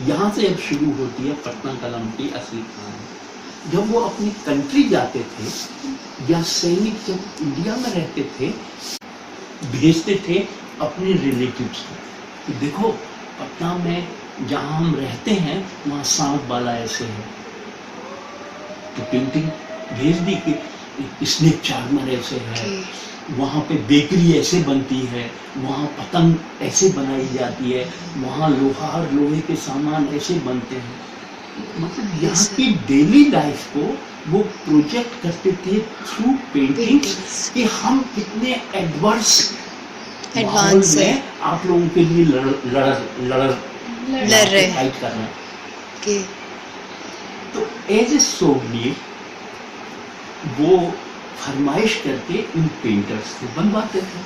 यहाँ से अब शुरू होती है पटना कलम की असली कहानी। जब वो अपनी कंट्री जाते थे या सैनिक जब इंडिया में रहते थे, भेजते थे अपने रिलेटिव्स को कि देखो पटना में जहाँ हम रहते हैं वहाँ सांप वाला ऐसे है, तो पेंटिंग भेज दी कि स्नेक चार्मर ऐसे है, वहाँ पे बेकरी ऐसे बनती है, वहाँ पतंग ऐसे बनाई जाती है, वहाँ लोहार लोहे के सामान ऐसे बनते हैं। मतलब यहाँ की डेली लाइफ को वो प्रोजेक्ट करते थे थ्रू पेंटिंग्स कि हम कितने एडवांस में आप लोगों के लिए लड़ रहे हैं, फाइट कर रहे हैं। तो एज ए सोवियर वो फरमाइश करके इन पेंटर्स से बनवाते थे।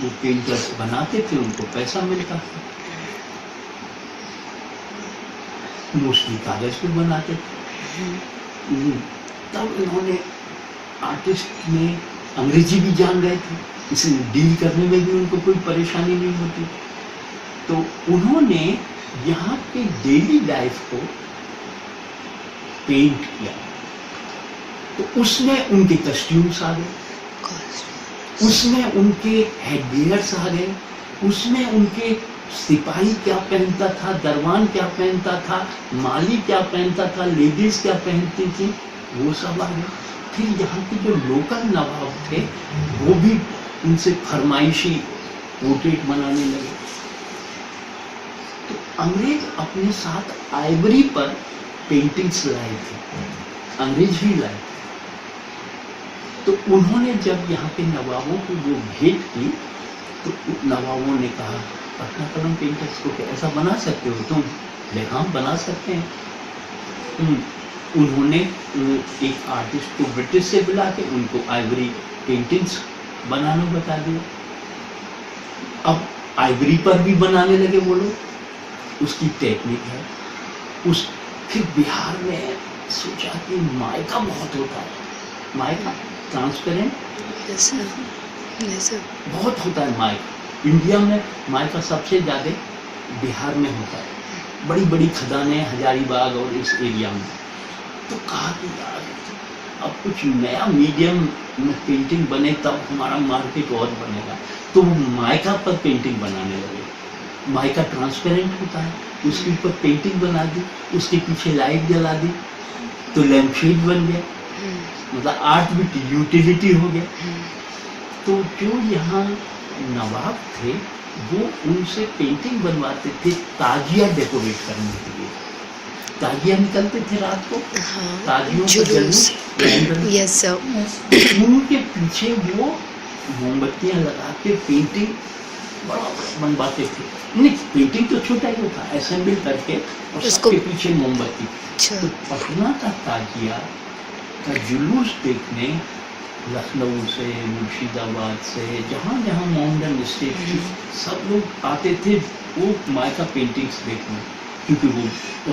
वो पेंटर्स बनाते थे, उनको पैसा मिलता था। मोस्टली कागज पे बनाते थे। तब इन्होंने आर्टिस्ट में अंग्रेजी भी जान गए थे, इसलिए डील करने में भी उनको कोई परेशानी नहीं होती। तो उन्होंने यहाँ के डेली लाइफ को पेंट किया। तो उसमें उनके कस्ट्यूम्स आ गए, उसमें उनके हेडगियर्स आ गए, उसमें उनके सिपाही क्या पहनता था, दरबान क्या पहनता था, माली क्या पहनता था, लेडीज क्या पहनती थी, वो सब आ गए। फिर यहाँ के जो लोकल नवाब थे वो भी उनसे फरमाइशी पोर्ट्रेट बनाने लगे। तो अंग्रेज अपने साथ आइवरी पर पेंटिंग्स लाए थे, अंग्रेज ही लाए। तो उन्होंने जब यहाँ के नवाबों को वो भेंट की तो नवाबों ने कहा पटना कलम पेंटर्स को ऐसा बना सकते हो तुम? हाँ बना सकते हैं। उन्होंने एक आर्टिस्ट को ब्रिटिश से बुला के उनको आइवरी पेंटिंग्स बनाना बता दिया। अब आइवरी पर भी बनाने लगे वो लोग, उसकी टेक्निक है। उस फिर बिहार में सोचा कि माइका बहुत होता है, माइका ट्रांसपेरेंट बहुत होता है माइका। इंडिया में माइका सबसे ज़्यादा बिहार में होता है, बड़ी बड़ी खदानें हजारीबाग और इस एरिया में। तो कहा कि यार अब कुछ नया मीडियम में पेंटिंग बने तब हमारा मार्केट और बनेगा। तो वो माइका पर पेंटिंग बनाने लगे। माइका ट्रांसपेरेंट होता है, उसके ऊपर पेंटिंग बना दी, उसके पीछे लाइट जला दी, तो लैम्पशेड बन गया, मतलब आर्ट विद यूटिलिटी हो गया। तो जो यहाँ नवाब थे वो उनसे पेंटिंग बनवाते थे ताजिया डेकोरेट करने के लिए। ताजिया निकलते थे रात को, ताजियों का जुलूस, यस सर। उनके पीछे वो मोमबत्तियां लगा के पेंटिंग बड़ा बनवाते थे। नहीं, पेंटिंग तो छोटा ही होता, असेंबल करके और उसके पीछे मोमबत्ती। तो पटना का ताजिया का जुलूस देखने लखनऊ से, मुर्शिदाबाद से, जहाँ जहाँ मॉडर्न स्टेट थी, सब लोग आते थे वो माइका पेंटिंग्स देखने। क्योंकि वो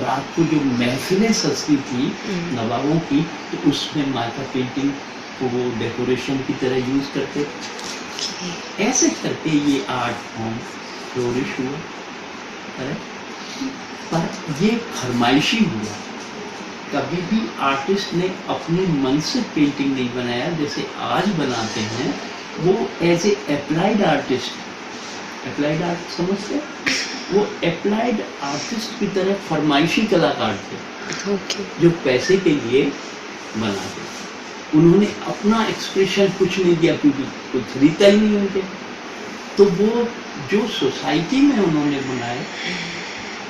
रात को जो महफिलें सजती थी नवाबों की, तो उसमें माइका पेंटिंग को वो डेकोरेशन की तरह यूज करते थे। ऐसे करके ये आर्ट फॉर्म फ्लोरिश हुआ। पर ये फरमाइशी हुआ, कभी भी आर्टिस्ट ने अपने मन से पेंटिंग नहीं बनाया जैसे आज बनाते हैं। वो as a applied artist, applied art समझते, वो अप्लाइड आर्टिस्ट की तरह फरमाइशी कलाकार थे, जो पैसे के लिए बनाते। उन्होंने अपना एक्सप्रेशन कुछ नहीं दिया क्योंकि कोई खरीदता ही नहीं उनके। तो वो जो सोसाइटी में उन्होंने बनाए,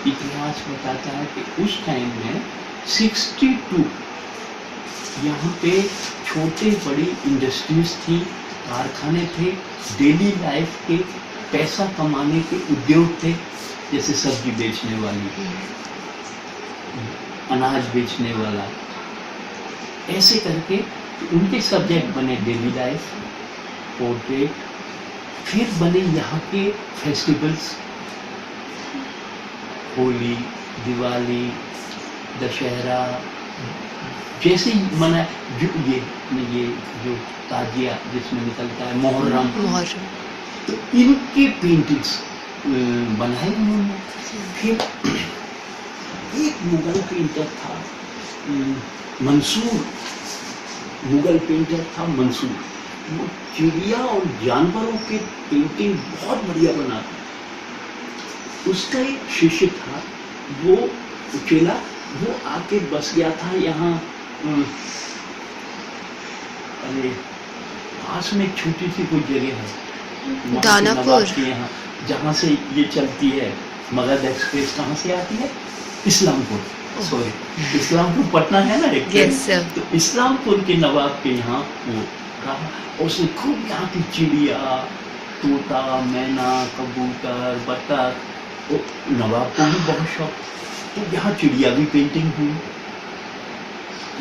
इतिहास बताता है कि उस टाइम में 62 यहाँ पे छोटे बड़ी इंडस्ट्रीज थी, कारखाने थे, डेली लाइफ के पैसा कमाने के उद्योग थे, जैसे सब्जी बेचने वाली, अनाज बेचने वाला। ऐसे करके उनके सब्जेक्ट बने डेली लाइफ, पोर्ट्रेट। फिर बने यहाँ के फेस्टिवल्स, होली, दिवाली, दशहरा, जैसे ही मना ये जो ताजिया जिसमें निकलता है, मुहर्रम, तो इनके पेंटिंग्स बनाए उन्होंने। फिर एक मुगल पेंटर था मंसूर, मुगल पेंटर था मंसूर। वो चिड़िया और जानवरों के पेंटिंग बहुत बढ़िया बनाता। उसका एक शिष्य था, वो चेला, वो आके बस गया था यहाँ अरे पास में एक छोटी सी कोई जगह है दानापुर के यहाँ, जहाँ से ये चलती है मगध एक्सप्रेस। कहाँ से आती है? इस्लामपुर, सॉरी इस्लामपुर पटना है ना एक। Yes, sir. तो इस्लामपुर के नवाब के यहाँ वो रहा, उसने खूब यहाँ की चिड़िया, तोता, मैना, कबूतर, बतख, वो नवाब को भी बहुत शौक। तो यहाँ चिड़िया भी पेंटिंग हुई,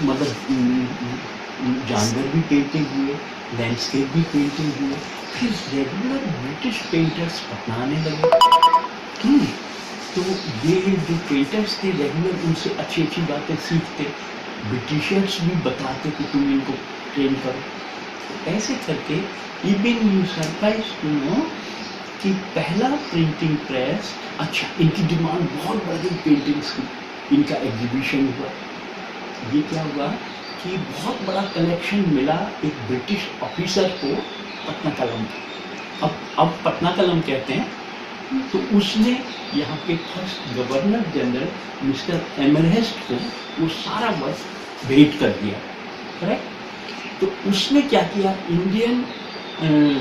मतलब जानवर भी पेंटिंग हुए, लैंडस्केप भी पेंटिंग हुए। फिर रेगुलर ब्रिटिश पेंटर्स पटना आने लगे। तो ये जो पेंटर्स थे रेगुलर उनसे अच्छी अच्छी बातें सीखते, ब्रिटिशर्स भी बताते कि तुम इनको ट्रेन करो। तो ऐसे करके even you surprise to know कि पहला प्रिंटिंग प्रेस, अच्छा इनकी डिमांड बहुत बढ़ गई पेंटिंग्स की। इनका एग्जीबिशन हुआ, ये क्या हुआ कि बहुत बड़ा कलेक्शन मिला एक ब्रिटिश ऑफिसर को पटना कलम का। अब पटना कलम कहते हैं। तो उसने यहाँ के फर्स्ट गवर्नर जनरल मिस्टर एमरहेस्ट को वो सारा वर्क भेंट कर दिया, करेक्ट। तो उसने क्या किया, इंडियन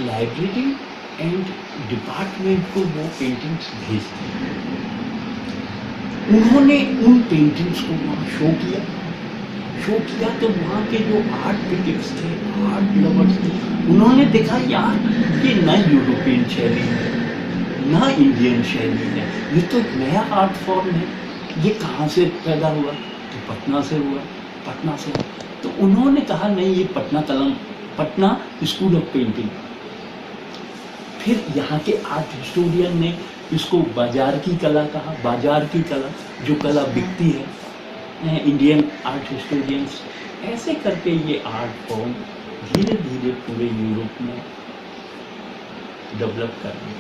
लाइब्रेरी एंड डिपार्टमेंट को वो पेंटिंग्स भेज दी। उन्होंने उन पेंटिंग्स को वहाँ शो किया तो वहाँ के जो आर्ट क्रिटिक्स थे, आर्ट लवर्स थे, उन्होंने देखा यार ये न यूरोपियन शैली है ना इंडियन शैली है, ये तो एक नया आर्ट फॉर्म है। ये कहाँ से पैदा हुआ? तो पटना से हुआ, पटना से। तो उन्होंने कहा नहीं, ये पटना कलम, पटना स्कूल ऑफ पेंटिंग। फिर यहाँ के आर्ट हिस्टोरियन ने इसको बाजार की कला कहा, बाजार की कला, जो कला बिकती है, इंडियन आर्ट हिस्टोरियंस। ऐसे करके ये आर्ट फॉर्म धीरे धीरे पूरे यूरोप में डेवलप कर रहे।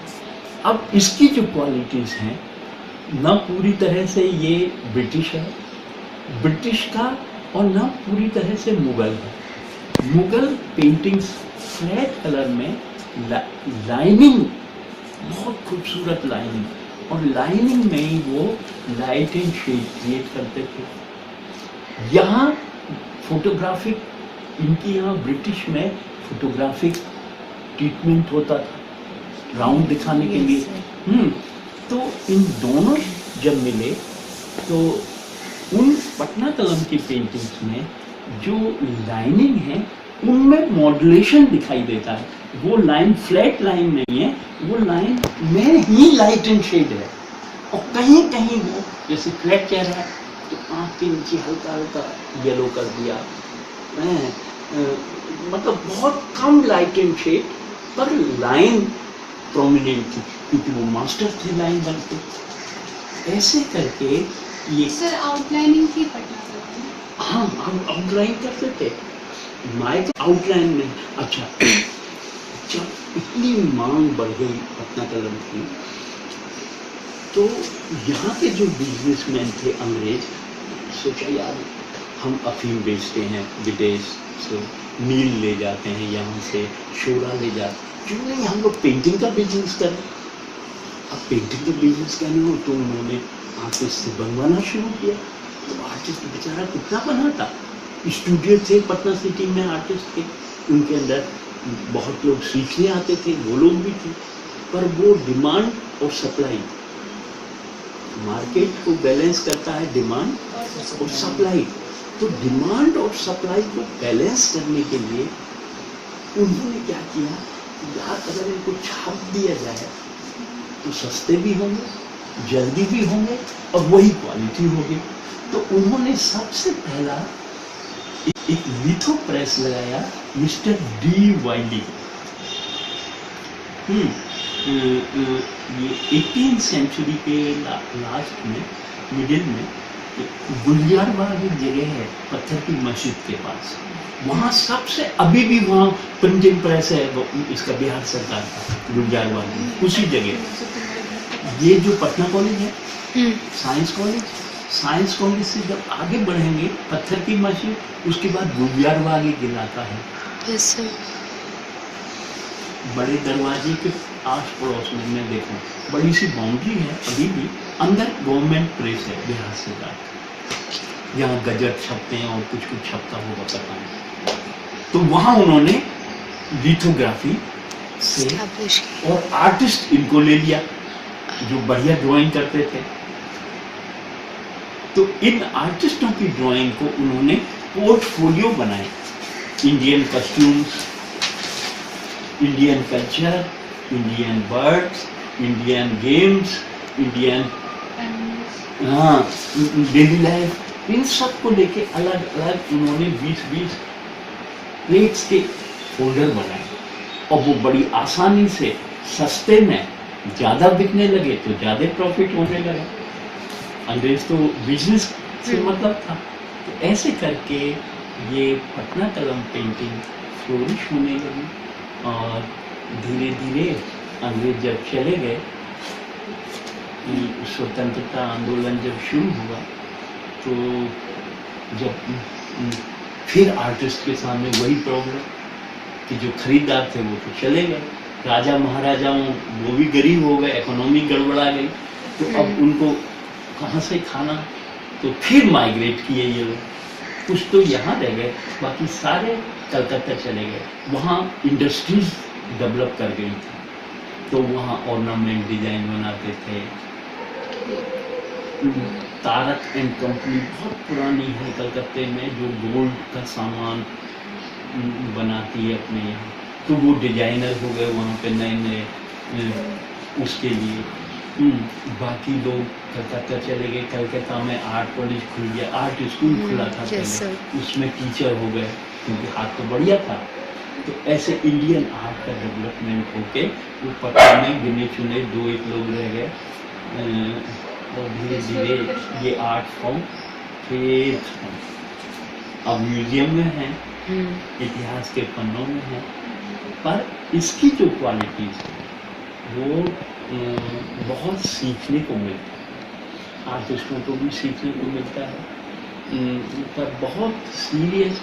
अब इसकी जो क्वालिटीज़ हैं, ना पूरी तरह से ये ब्रिटिश है, ब्रिटिश का, और ना पूरी तरह से मुगल है। मुगल पेंटिंग्स फ्लैट कलर में लाइनिंग, बहुत खूबसूरत लाइनिंग, और लाइनिंग में ही वो लाइट एंड शेड क्रिएट करते थे। यहाँ फोटोग्राफिक, इनकी यहाँ ब्रिटिश में फोटोग्राफिक ट्रीटमेंट होता था राउंड दिखाने के लिए। तो इन दोनों जब मिले तो उन पटना कलम की पेंटिंग्स में जो लाइनिंग है उनमें मॉड्यूलेशन दिखाई देता है। वो लाइन फ्लैट लाइन नहीं है, वो लाइन में ही लाइट एंड शेड है। और कहीं कहीं वो जैसे फ्लैट कह रहा है तो आँख के नीचे हल्का हल्का येलो कर दिया, मतलब बहुत कम लाइट एंड शेड, पर लाइन प्रोमिनेंट थी, क्योंकि वो मास्टर थे लाइन बनते। ऐसे करके ये सर आउटलाइनिंग की पटना करते हैं। हाँ, आउटलाइन करते थे, माइक आउटलाइन में। अच्छा, जब इतनी मांग बढ़ गई पटना कलम की, तो यहाँ के जो बिजनेसमैन थे अंग्रेज, सोचा यार हम अफीम बेचते हैं विदेश से, नील ले जाते हैं यहाँ से, शोरा ले जाते, क्यों नहीं हम लोग पेंटिंग का बिजनेस करें। अब पेंटिंग का बिजनेस करने हो तो उन्होंने आर्टिस्ट से बनवाना शुरू किया। तो आर्टिस्ट बेचारा कितना बनाता, स्टूडियो थे पटना सिटी में, आर्टिस्ट थे, उनके अंदर बहुत लोग सीखने आते थे, वो लोग भी थे, पर वो डिमांड और सप्लाई, मार्केट को बैलेंस करता है डिमांड और सप्लाई। तो डिमांड और सप्लाई को बैलेंस करने के लिए उन्होंने क्या किया, यार अगर इनको छाप दिया जाए तो सस्ते भी होंगे, जल्दी भी होंगे, और वही क्वालिटी होगी। तो उन्होंने सबसे पहला एक लिथो प्रेस लगाया, मिस्टर डी वाइली। ये 18th सेंचुरी के लास्ट में, मिडिल में, गुलजारबाग एक जगह है पत्थर की मस्जिद के पास, वहाँ सबसे अभी भी वहाँ प्रिंटिंग प्रेस है, इसका बिहार सरकार का, गुलजारबाग में, उसी जगह। ये जो पटना कॉलेज है, साइंस कॉलेज, साइंस कॉलेज से जब आगे बढ़ेंगे, पत्थर की मशीन, उसके बाद गुबियारबाग एक इलाका है, यस सर। बड़े दरवाजे के आस पड़ोस में मैं देखूं, बड़ी सी बाउंड्री है अभी भी, अंदर गवर्नमेंट प्रेस है बिहार सरकार, यहाँ गजट छपते हैं और कुछ कुछ छपता होगा पता नहीं। तो वहाँ उन्होंने लिथोग्राफी से Establish की। और आर्टिस्ट इनको ले लिया जो बढ़िया ड्राइंग करते थे। तो इन आर्टिस्टों की ड्राइंग को उन्होंने पोर्टफोलियो बनाए, Indian costumes, Indian culture, Indian birds, Indian games, Indian daily life, इन सब को लेके अलग अलग उन्होंने 20-20 प्लेट्स के फोल्डर बनाए और वो बड़ी आसानी से सस्ते में ज़्यादा बिकने लगे तो ज़्यादा प्रॉफिट होने लगा। अंग्रेज तो बिजनेस से मतलब था। तो ऐसे करके ये पटना कलम पेंटिंग फ्लोरिश होने लगी और धीरे धीरे अंग्रेज जब चले गए, स्वतंत्रता आंदोलन जब शुरू हुआ तो जब फिर आर्टिस्ट के सामने वही प्रॉब्लम कि जो खरीदार थे वो तो चले गए, राजा महाराजाओं वो भी गरीब हो गए, इकोनॉमी गड़बड़ा गई, तो अब उनको कहाँ से खाना, तो फिर माइग्रेट किए ये लोग, कुछ तो यहाँ रह गए, बाकी सारे कलकत्ता चले गए। वहाँ इंडस्ट्रीज डेवलप कर गई थी, तो वहाँ ऑर्नामेंट डिजाइन बनाते थे। तारक एंड कंपनी बहुत पुरानी है कलकत्ते में, जो गोल्ड का सामान बनाती है अपने यहाँ, तो वो डिजाइनर हो गए वहाँ पे नए नए उसके लिए। बाकी लोग कलकत्ता चले गए, कलकत्ता में आर्ट कॉलेज खुल गया, आर्ट स्कूल खुला था पहले, उसमें टीचर हो गए क्योंकि हाथ तो बढ़िया था। तो ऐसे इंडियन आर्ट का डेवलपमेंट होके वो पटना में गिने चुने 2-1 लोग रह गए और धीरे धीरे ये आर्ट फॉर्म फिर अब म्यूजियम में है, इतिहास के पन्नों में है, पर इसकी जो क्वालिटीज है वो बहुत सीखने को मिलता है, आर्टिस्टों को भी सीखने को मिलता है, पर बहुत सीरियस